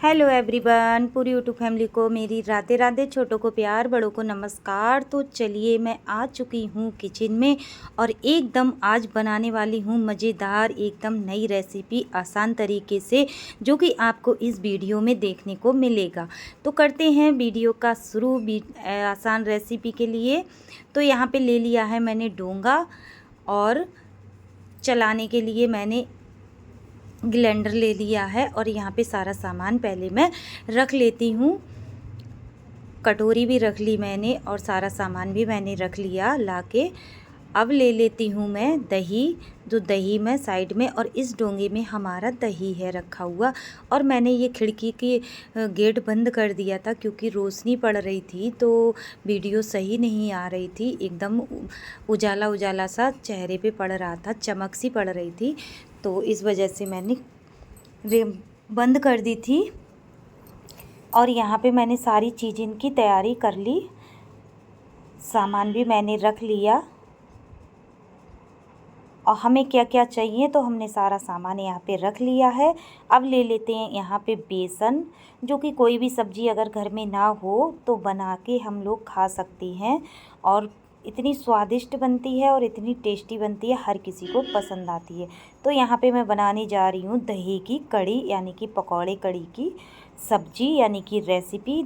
Hello everyone, पूरी YouTube family को मेरी राधे राधे, छोटों को प्यार, बड़ों को नमस्कार। तो चलिए मैं आ चुकी हूँ किचन में और एकदम आज बनाने वाली हूँ मज़ेदार एकदम नई रेसिपी आसान तरीके से, जो कि आपको इस वीडियो में देखने को मिलेगा। तो करते हैं वीडियो का शुरू आसान रेसिपी के लिए। तो यहाँ पे ले लिया है मैंने डोंगा और चलाने के लिए मैंने ग्राइंडर ले लिया है और यहाँ पे सारा सामान पहले मैं रख लेती हूँ। कटोरी भी रख ली मैंने और सारा सामान भी मैंने रख लिया लाके। अब ले लेती हूँ मैं दही, जो दही मैं साइड में, और इस डोंगे में हमारा दही है रखा हुआ। और मैंने ये खिड़की की गेट बंद कर दिया था क्योंकि रोशनी पड़ रही थी तो वीडियो सही नहीं आ रही थी, एकदम उजाला उजाला सा चेहरे पे पड़ रहा था, चमक सी पड़ रही थी, तो इस वजह से मैंने बंद कर दी थी। और यहाँ पे मैंने सारी चीज़ें की तैयारी कर ली, सामान भी मैंने रख लिया और हमें क्या क्या चाहिए तो हमने सारा सामान यहाँ पे रख लिया है। अब ले लेते हैं यहाँ पे बेसन, जो कि कोई भी सब्ज़ी अगर घर में ना हो तो बना के हम लोग खा सकती हैं और इतनी स्वादिष्ट बनती है और इतनी टेस्टी बनती है, हर किसी को पसंद आती है। तो यहाँ पे मैं बनाने जा रही हूँ दही की कड़ी, यानी कि पकौड़े कड़ी की सब्ज़ी यानी कि रेसिपी।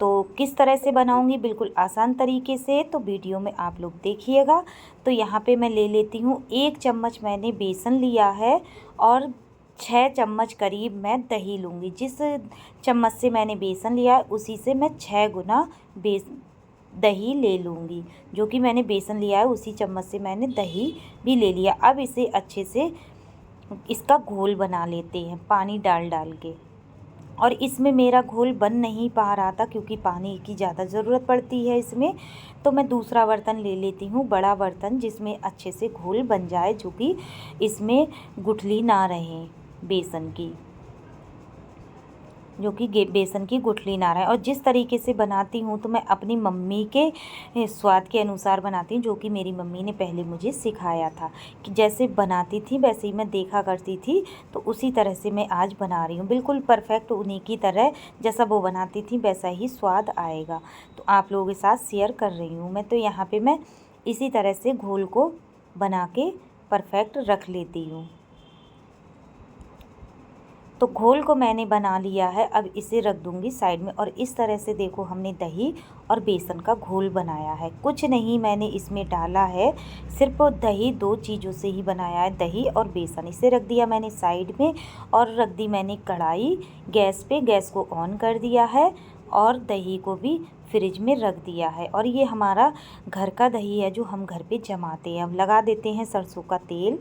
तो किस तरह से बनाऊंगी बिल्कुल आसान तरीके से, तो वीडियो में आप लोग देखिएगा। तो यहाँ पे मैं ले लेती हूँ 1 चम्मच मैंने बेसन लिया है और 6 चम्मच करीब मैं दही लूँगी। जिस चम्मच से मैंने बेसन लिया है उसी से मैं 6 गुना दही ले लूँगी। जो कि मैंने बेसन लिया है उसी चम्मच से मैंने दही भी ले लिया। अब इसे अच्छे से इसका घोल बना लेते हैं पानी डाल डाल के। और इसमें मेरा घोल बन नहीं पा रहा था क्योंकि पानी की ज़्यादा ज़रूरत पड़ती है इसमें। तो मैं दूसरा बर्तन ले लेती हूँ, बड़ा बर्तन, जिसमें अच्छे से घोल बन जाए, जो कि इसमें गुठली ना रहे बेसन की, जो कि बेसन की गुठली ना रहे। और जिस तरीके से बनाती हूँ तो मैं अपनी मम्मी के स्वाद के अनुसार बनाती हूँ, जो कि मेरी मम्मी ने पहले मुझे सिखाया था कि जैसे बनाती थी वैसे ही मैं देखा करती थी, तो उसी तरह से मैं आज बना रही हूँ। बिल्कुल परफेक्ट उन्हीं की तरह जैसा वो बनाती थी वैसा ही स्वाद आएगा। तो आप लोगों के साथ शेयर कर रही हूँ मैं। तो यहाँ पर मैं इसी तरह से घोल को बना के परफेक्ट रख लेती हूँ। तो घोल को मैंने बना लिया है, अब इसे रख दूंगी साइड में। और इस तरह से देखो हमने दही और बेसन का घोल बनाया है, कुछ नहीं मैंने इसमें डाला है, सिर्फ दही, 2 चीज़ों से ही बनाया है, दही और बेसन। इसे रख दिया मैंने साइड में और रख दी मैंने कढ़ाई गैस पे, गैस को ऑन कर दिया है और दही को भी फ्रिज में रख दिया है। और ये हमारा घर का दही है जो हम घर पे जमाते हैं। अब लगा देते हैं सरसों का तेल।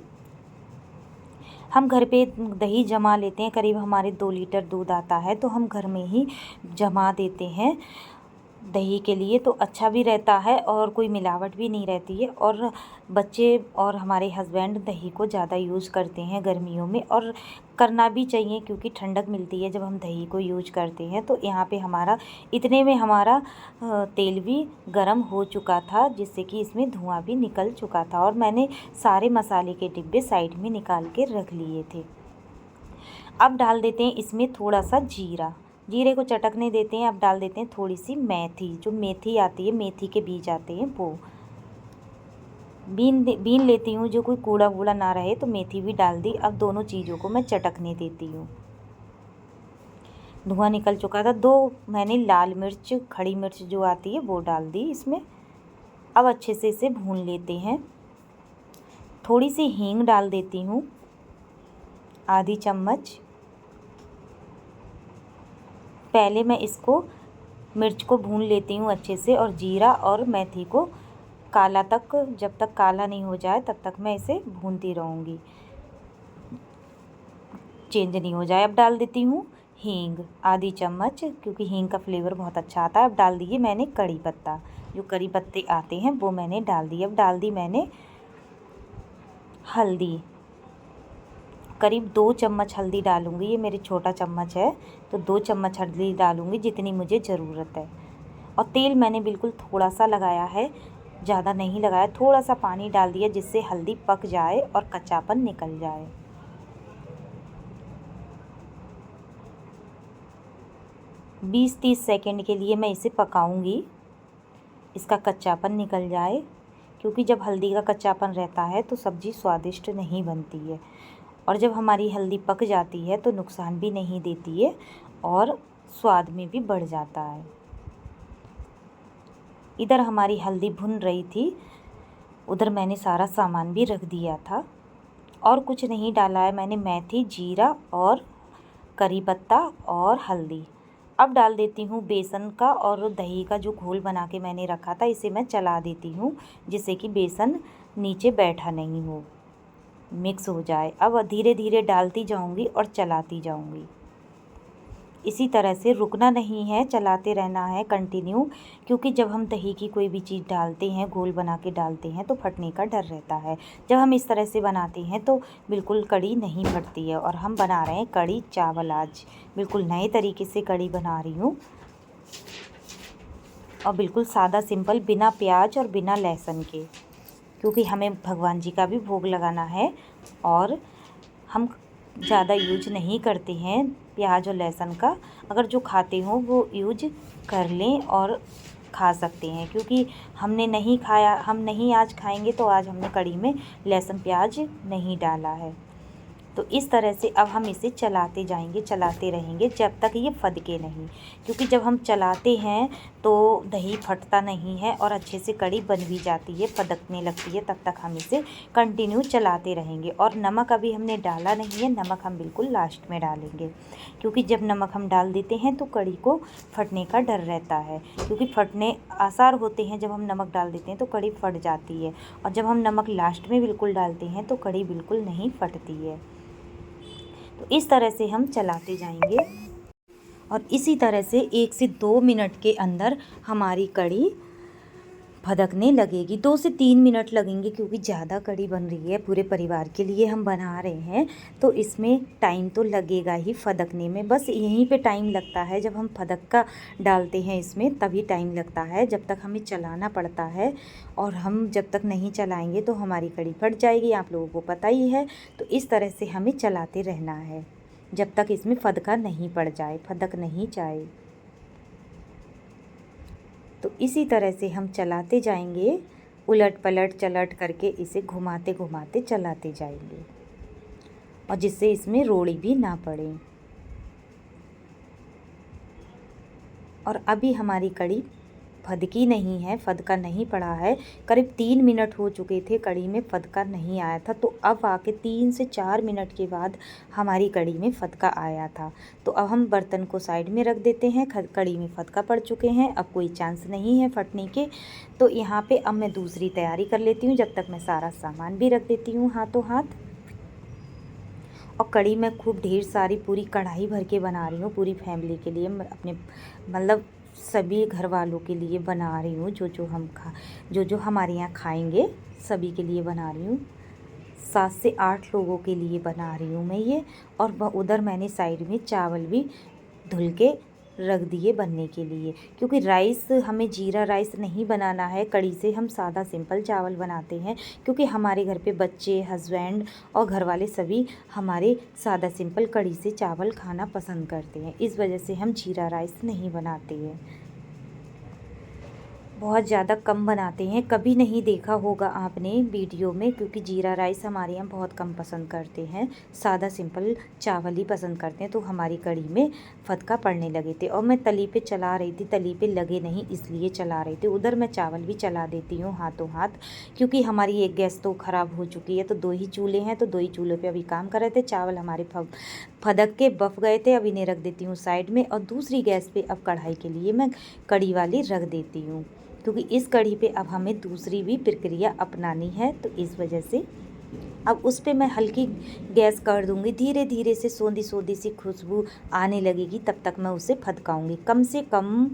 हम घर पे दही जमा लेते हैं, करीब हमारे 2 लीटर दूध आता है तो हम घर में ही जमा देते हैं दही के लिए, तो अच्छा भी रहता है और कोई मिलावट भी नहीं रहती है। और बच्चे और हमारे हस्बैंड दही को ज़्यादा यूज़ करते हैं गर्मियों में, और करना भी चाहिए क्योंकि ठंडक मिलती है जब हम दही को यूज करते हैं। तो यहाँ पे हमारा इतने में हमारा तेल भी गरम हो चुका था, जिससे कि इसमें धुआं भी निकल चुका था। और मैंने सारे मसाले के डिब्बे साइड में निकाल के रख लिए थे। अब डाल देते हैं इसमें थोड़ा सा जीरा, जीरे को चटकने देते हैं। अब डाल देते हैं थोड़ी सी मेथी, जो मेथी आती है, मेथी के बीज आते हैं, वो बीन लेती हूँ, जो कोई कूड़ा वूड़ा ना रहे, तो मेथी भी डाल दी। अब दोनों चीज़ों को मैं चटकने देती हूँ। धुआं निकल चुका था। 2 मैंने लाल मिर्च, खड़ी मिर्च जो आती है वो डाल दी इसमें। अब अच्छे से इसे भून लेते हैं। थोड़ी सी हींग डाल देती हूँ, आधी चम्मच। पहले मैं इसको मिर्च को भून लेती हूँ अच्छे से, और जीरा और मेथी को काला तक, जब तक काला नहीं हो जाए तब तक मैं इसे भूनती रहूँगी, चेंज नहीं हो जाए। अब डाल देती हूँ हींग, आधी चम्मच, क्योंकि हींग का फ्लेवर बहुत अच्छा आता है। अब डाल दिए मैंने कड़ी पत्ता, जो कड़ी पत्ते आते हैं वो मैंने डाल दिए। अब डाल दी मैंने हल्दी, करीब 2 चम्मच हल्दी डालूँगी, ये मेरे छोटा चम्मच है तो 2 चम्मच हल्दी डालूँगी जितनी मुझे ज़रूरत है। और तेल मैंने बिल्कुल थोड़ा सा लगाया है, ज़्यादा नहीं लगाया, थोड़ा सा पानी डाल दिया जिससे हल्दी पक जाए और कच्चापन निकल जाए। 20-30 सेकंड के लिए मैं इसे पकाऊंगी, इसका कच्चापन निकल जाए, क्योंकि जब हल्दी का कच्चापन रहता है तो सब्ज़ी स्वादिष्ट नहीं बनती है। और जब हमारी हल्दी पक जाती है तो नुकसान भी नहीं देती है और स्वाद में भी बढ़ जाता है। इधर हमारी हल्दी भुन रही थी, उधर मैंने सारा सामान भी रख दिया था और कुछ नहीं डाला है मैंने, मेथी, जीरा और करी पत्ता और हल्दी। अब डाल देती हूँ बेसन का और दही का जो घोल बना के मैंने रखा था, इसे मैं चला देती हूँ जिससे कि बेसन नीचे बैठा नहीं हो, मिक्स हो जाए। अब धीरे धीरे डालती जाऊँगी और चलाती जाऊँगी। इसी तरह से रुकना नहीं है, चलाते रहना है कंटिन्यू, क्योंकि जब हम दही की कोई भी चीज़ डालते हैं, घोल बना के डालते हैं तो फटने का डर रहता है। जब हम इस तरह से बनाते हैं तो बिल्कुल कढ़ी नहीं फटती है। और हम बना रहे हैं कढ़ी चावल, आज बिल्कुल नए तरीके से कढ़ी बना रही हूँ और बिल्कुल सादा सिंपल, बिना प्याज और बिना लहसुन के, क्योंकि हमें भगवान जी का भी भोग लगाना है और हम ज़्यादा यूज नहीं करते हैं प्याज और लहसुन का। अगर जो खाते हो वो यूज कर लें और खा सकते हैं, क्योंकि हमने नहीं खाया, हम नहीं आज खाएंगे तो आज हमने कढ़ी में लहसुन प्याज नहीं डाला है। तो इस तरह से अब हम इसे चलाते जाएंगे, चलाते रहेंगे जब तक ये फदके नहीं, क्योंकि जब हम चलाते हैं तो दही फटता नहीं है और अच्छे से कढ़ी बन भी जाती है, फदकने लगती है। तब तक हम इसे कंटिन्यू चलाते रहेंगे। और नमक अभी हमने डाला नहीं है, नमक हम बिल्कुल लास्ट में डालेंगे, क्योंकि जब नमक हम डाल देते हैं तो कढ़ी को फटने का डर रहता है, क्योंकि फटने आसार होते हैं। जब हम नमक डाल देते हैं तो कढ़ी फट जाती है, और जब हम नमक लास्ट में बिल्कुल डालते हैं तो कढ़ी बिल्कुल नहीं फटती है। तो इस तरह से हम चलाते जाएंगे और इसी तरह से 1 से 2 मिनट के अंदर हमारी कढ़ी फदकने लगेगी। 2 से 3 मिनट लगेंगे, क्योंकि ज़्यादा कढ़ी बन रही है, पूरे परिवार के लिए हम बना रहे हैं, तो इसमें टाइम तो लगेगा ही फदकने में। बस यहीं पे टाइम लगता है, जब हम फदक का डालते हैं इसमें तभी टाइम लगता है, जब तक हमें चलाना पड़ता है। और हम जब तक नहीं चलाएंगे तो हमारी कढ़ी फट जाएगी, आप लोगों को पता ही है। तो इस तरह से हमें चलाते रहना है जब तक इसमें फदका नहीं पड़ जाए, फदक नहीं जाए। तो इसी तरह से हम चलाते जाएंगे, उलट पलट चलट करके इसे घुमाते घुमाते चलाते जाएंगे, और जिससे इसमें रोड़ी भी ना पड़े। और अभी हमारी कढ़ी फदकी नहीं है, फदका नहीं पड़ा है। करीब 3 मिनट हो चुके थे, कढ़ी में फदका नहीं आया था। तो अब आके 3 से 4 मिनट के बाद हमारी कढ़ी में फदका आया था। तो अब हम बर्तन को साइड में रख देते हैं, कढ़ी में फदका पड़ चुके हैं, अब कोई चांस नहीं है फटने के। तो यहाँ पे अब मैं दूसरी तैयारी कर लेती हूँ, जब तक मैं सारा सामान भी रख देती हूँ हाथों हाथ। और कढ़ी मैं खूब ढेर सारी, पूरी कढ़ाई भर के बना रही हूँ, पूरी फैमिली के लिए, अपने मतलब सभी घर वालों के लिए बना रही हूँ। जो हमारे यहाँ खाएंगे सभी के लिए बना रही हूँ। 7 से 8 लोगों के लिए बना रही हूँ मैं ये। और उधर मैंने साइड में चावल भी धुल के रख दिए बनने के लिए, क्योंकि राइस हमें जीरा राइस नहीं बनाना है। कढ़ी से हम सादा सिंपल चावल बनाते हैं, क्योंकि हमारे घर पे बच्चे, हस्बैंड और घर वाले सभी हमारे सादा सिंपल कढ़ी से चावल खाना पसंद करते हैं। इस वजह से हम जीरा राइस नहीं बनाते हैं, बहुत ज़्यादा कम बनाते हैं। कभी नहीं देखा होगा आपने वीडियो में, क्योंकि जीरा राइस हमारे यहाँ बहुत कम पसंद करते हैं, सादा सिंपल चावल ही पसंद करते हैं। तो हमारी कढ़ी में फदका पड़ने लगे थे, और मैं तली पे चला रही थी, तली पे लगे नहीं इसलिए चला रही थी। उधर मैं चावल भी चला देती हूँ हाथों हाथ, क्योंकि हमारी एक गैस तो ख़राब हो चुकी है, तो 2 ही चूल्हे हैं, तो 2 ही चूल्हे पर अभी काम कर रहे थे। चावल हमारे फदक के बफ गए थे, अब इन्हें रख देती हूँ साइड में, और दूसरी गैस पर अब कढ़ाई के लिए मैं कढ़ी वाली रख देती हूँ, क्योंकि इस कढ़ी पे अब हमें दूसरी भी प्रक्रिया अपनानी है। तो इस वजह से अब उस पे मैं हल्की गैस कर दूंगी, धीरे धीरे से सोंधी सोंधी सी खुशबू आने लगेगी, तब तक मैं उसे फदकाऊंगी। कम से कम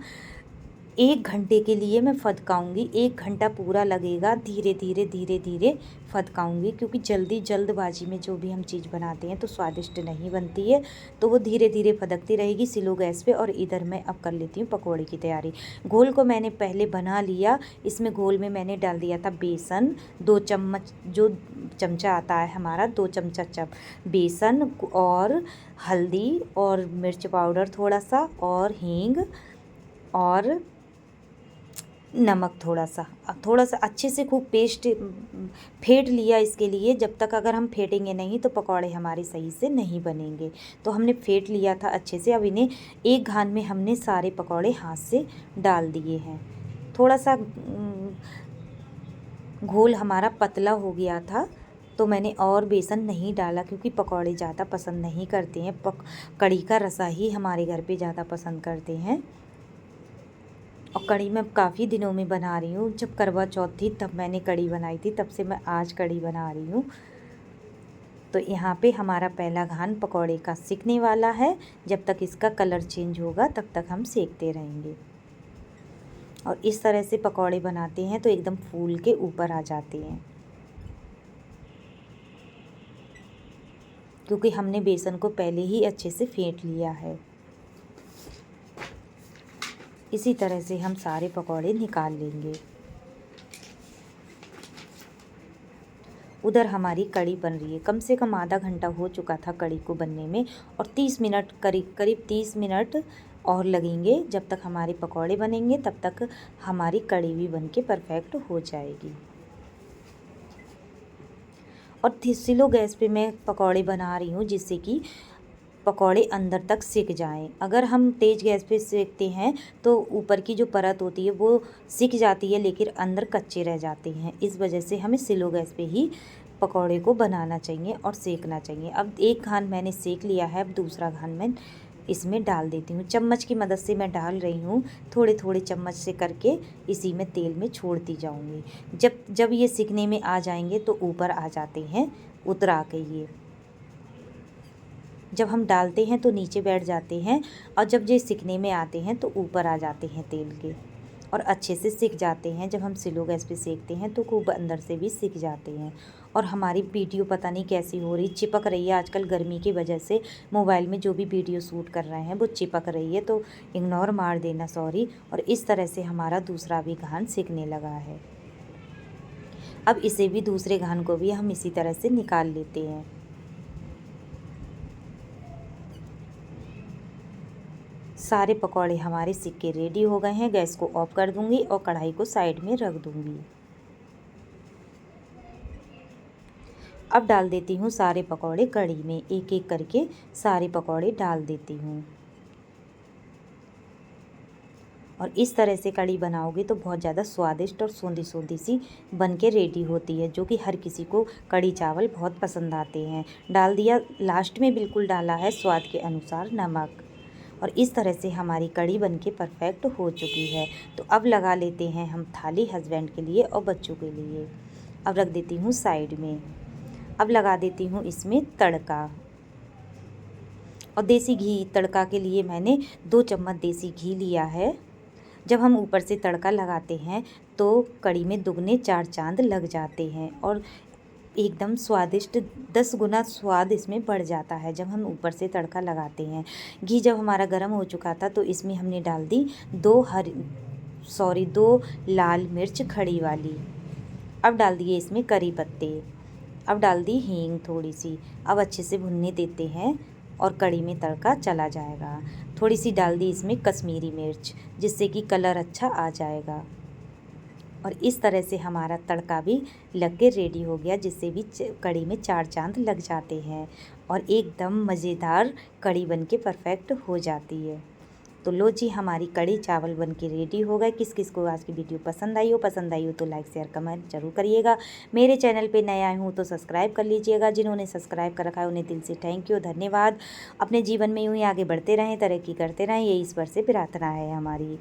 1 घंटे के लिए मैं फदकाऊँगी। 1 घंटा पूरा लगेगा, धीरे धीरे धीरे धीरे फदकाऊँगी, क्योंकि जल्दबाजी में जो भी हम चीज़ बनाते हैं तो स्वादिष्ट नहीं बनती है। तो वो धीरे धीरे फदकती रहेगी स्लो गैस पे। और इधर मैं अब कर लेती हूँ पकौड़े की तैयारी। घोल को मैंने पहले बना लिया। इसमें घोल में मैंने डाल दिया था बेसन, 2 चम्मच, जो चमचा आता है हमारा, 2 चमचा बेसन, और हल्दी और मिर्च पाउडर थोड़ा सा, और हींग और नमक थोड़ा सा अच्छे से खूब पेस्ट फेंट लिया। इसके लिए जब तक अगर हम फेंटेंगे नहीं तो पकौड़े हमारे सही से नहीं बनेंगे। तो हमने फेंट लिया था अच्छे से। अब इन्हें एक घान में हमने सारे पकौड़े हाथ से डाल दिए हैं। थोड़ा सा घोल हमारा पतला हो गया था तो मैंने और बेसन नहीं डाला, क्योंकि पकौड़े ज़्यादा पसंद नहीं करते हैं। कढ़ी का रसा ही हमारे घर पे ज़्यादा पसंद करते हैं। और कढ़ी मैं काफ़ी दिनों में बना रही हूँ। जब करवा चौथ थी तब मैंने कढ़ी बनाई थी, तब से मैं आज कढ़ी बना रही हूँ। तो यहाँ पे हमारा पहला घान पकौड़े का सिकने वाला है। जब तक इसका कलर चेंज होगा तब तक हम सेकते रहेंगे। और इस तरह से पकौड़े बनाते हैं तो एकदम फूल के ऊपर आ जाते हैं, क्योंकि हमने बेसन को पहले ही अच्छे से फेंट लिया है। इसी तरह से हम सारे पकौड़े निकाल लेंगे। उधर हमारी कढ़ी बन रही है। कम से कम आधा घंटा हो चुका था कढ़ी को बनने में, और 30 मिनट करीब 30 मिनट और लगेंगे। जब तक हमारे पकौड़े बनेंगे तब तक हमारी कढ़ी भी बन के परफेक्ट हो जाएगी। और स्लो गैस पे मैं पकौड़े बना रही हूँ, जिससे कि पकौड़े अंदर तक सिक जाएं। अगर हम तेज़ गैस पे सेकते हैं तो ऊपर की जो परत होती है वो सिक जाती है, लेकिन अंदर कच्चे रह जाते हैं। इस वजह से हमें स्लो गैस पे ही पकौड़े को बनाना चाहिए और सेकना चाहिए। अब एक घान मैंने सेक लिया है, अब दूसरा घान मैं इसमें डाल देती हूँ। चम्मच की मदद से मैं डाल रही हूँ, थोड़े थोड़े चम्मच से करके इसी में तेल में छोड़ती जाऊँगी। जब ये सिकने में आ जाएंगे तो ऊपर आ जाते हैं उतरा के। ये जब हम डालते हैं तो नीचे बैठ जाते हैं, और जब ये सिकने में आते हैं तो ऊपर आ जाते हैं तेल के, और अच्छे से सिक जाते हैं। जब हम स्लो गैस पे सेकते हैं तो खूब अंदर से भी सिक जाते हैं। और हमारी वीडियो पता नहीं कैसी हो रही, चिपक रही है। आजकल गर्मी की वजह से मोबाइल में जो भी वीडियो शूट कर रहे हैं वो चिपक रही है, तो इग्नोर मार देना, सॉरी। और इस तरह से हमारा दूसरा भी घान सिकने लगा है। अब इसे भी, दूसरे घान को भी हम इसी तरह से निकाल लेते हैं। सारे पकौड़े हमारे सिक के रेडी हो गए हैं। गैस को ऑफ कर दूंगी और कढ़ाई को साइड में रख दूंगी। अब डाल देती हूँ सारे पकौड़े कढ़ी में, एक एक करके सारे पकौड़े डाल देती हूँ। और इस तरह से कढ़ी बनाओगे तो बहुत ज़्यादा स्वादिष्ट और सोंधी सोंधी सी बन के रेडी होती है, जो कि हर किसी को कढ़ी चावल बहुत पसंद आते हैं। डाल दिया, लास्ट में बिल्कुल डाला है स्वाद के अनुसार नमक। और इस तरह से हमारी कढ़ी बनके परफेक्ट हो चुकी है। तो अब लगा लेते हैं हम थाली हस्बैंड के लिए और बच्चों के लिए। अब रख देती हूँ साइड में। अब लगा देती हूँ इसमें तड़का। और देसी घी, तड़का के लिए मैंने 2 चम्मच देसी घी लिया है। जब हम ऊपर से तड़का लगाते हैं तो कढ़ी में दुगने 4 चांद लग जाते हैं, और एकदम स्वादिष्ट 10 गुना स्वाद इसमें बढ़ जाता है जब हम ऊपर से तड़का लगाते हैं। घी जब हमारा गर्म हो चुका था तो इसमें हमने डाल दी 2 लाल मिर्च खड़ी वाली। अब डाल दिए इसमें करी पत्ते। अब डाल दी हींग थोड़ी सी। अब अच्छे से भुनने देते हैं और कढ़ी में तड़का चला जाएगा। थोड़ी सी डाल दी इसमें कश्मीरी मिर्च, जिससे कि कलर अच्छा आ जाएगा। और इस तरह से हमारा तड़का भी लग के रेडी हो गया, जिससे भी कढ़ी में 4 चांद लग जाते हैं और एकदम मज़ेदार कढ़ी बनके परफेक्ट हो जाती है। तो लो जी, हमारी कढ़ी चावल बनके रेडी हो गए। किस किस को आज की वीडियो पसंद आई हो तो लाइक शेयर कमेंट जरूर करिएगा। मेरे चैनल पे नए आए हूँ तो सब्सक्राइब कर लीजिएगा। जिन्होंने सब्सक्राइब कर रखा है उन्हें दिल से थैंक यू, धन्यवाद। अपने जीवन में यूँ ही आगे बढ़ते रहें, तरक्की करते रहें, यही ईश्वर से प्रार्थना है हमारी।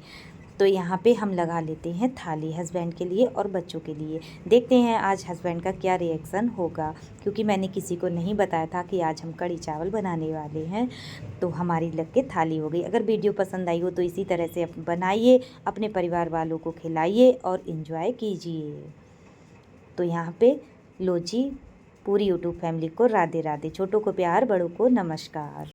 तो यहाँ पे हम लगा लेते हैं थाली हस्बैंड के लिए और बच्चों के लिए। देखते हैं आज हस्बैंड का क्या रिएक्शन होगा, क्योंकि मैंने किसी को नहीं बताया था कि आज हम कढ़ी चावल बनाने वाले हैं। तो हमारी लग के थाली हो गई। अगर वीडियो पसंद आई हो तो इसी तरह से बनाइए, अपने परिवार वालों को खिलाइए और इन्जॉय कीजिए। तो यहाँ पे लो जी, पूरी यूट्यूब फैमिली को राधे राधे, छोटों को प्यार, बड़ों को नमस्कार।